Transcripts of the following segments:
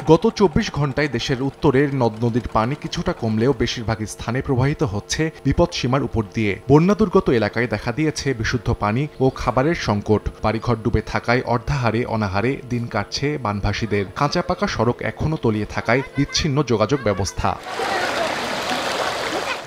গত ২৪ ঘন্টায় দেশের উত্তরের নদ-নদীর পানি কিছুটা কমলেও বেশিরভাগ স্থানে প্রবাহিত হচ্ছে বিপদসীমার উপর দিয়ে। বন্যা দুর্গত এলাকায় দেখা দিয়েছে বিশুদ্ধ পানি ও খাবারের সংকট। বাড়িঘর ডুবে থাকায় অর্ধাহারে অনাহারে দিন কাটছে বানভাসীদের। কাঁচা পাকা সড়ক এখনও তলিয়ে থাকায় বিচ্ছিন্ন যোগাযোগ ব্যবস্থা।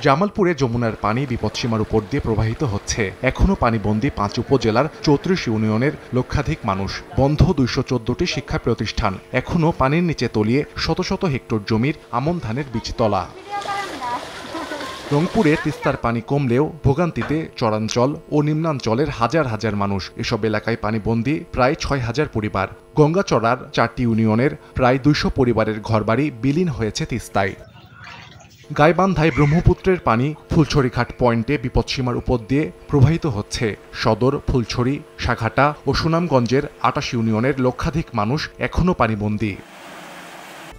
জামালপুরে যমুনার পানি বিপদসীমার উপর দিয়ে প্রবাহিত হচ্ছে। এখনও পানিবন্দী ৫ উপজেলার ৩৪ ইউনিয়নের লক্ষাধিক মানুষ। বন্ধ ২১৪টি শিক্ষা প্রতিষ্ঠান। এখনও পানির নিচে তলিয়ে শত শত হেক্টর জমির আমন ধানের বীজতলা। রংপুরে তিস্তার পানি কমলেও ভোগান্তিতে চরাঞ্চল ও নিম্নাঞ্চলের হাজার হাজার মানুষ। এসব এলাকায় পানিবন্দী প্রায় ৬,০০০ পরিবার। গঙ্গাচড়ার ৪টি ইউনিয়নের প্রায় ২০০ পরিবারের ঘরবাড়ি বিলীন হয়েছে তিস্তায়। গাইবান্ধায় ব্রহ্মপুত্রের পানি ফুলছড়িঘাট পয়েন্টে বিপদসীমার উপর দিয়ে প্রবাহিত হচ্ছে। সদর, ফুলছড়ি, সাঘাটা ও সুনামগঞ্জের ২৮ ইউনিয়নের লক্ষাধিক মানুষ এখনও পানিবন্দী।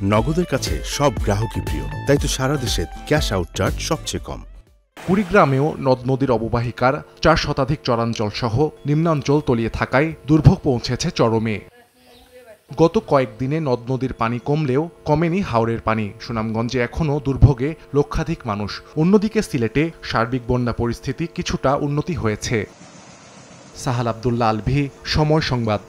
নগদের কাছে সব গ্রাহকই প্রিয়, তাই তো সারা দেশে ক্যাশ আউট চার্জ সবচেয়ে কম। কুড়িগ্রামেও নদ নদীর অববাহিকার ৪ শতাধিক চরাঞ্চল সহ নিম্নাঞ্চল তলিয়ে থাকায় দুর্ভোগ পৌঁছেছে চরমে। গত কয়েকদিনে নদ নদীর পানি কমলেও কমেনি হাওরের পানি। সুনামগঞ্জে এখনও দুর্ভোগে লক্ষাধিক মানুষ। অন্যদিকে সিলেটে সার্বিক বন্যা পরিস্থিতি কিছুটা উন্নতি হয়েছে। সাহাল আব্দুল্লাহ আলভি, সময় সংবাদ।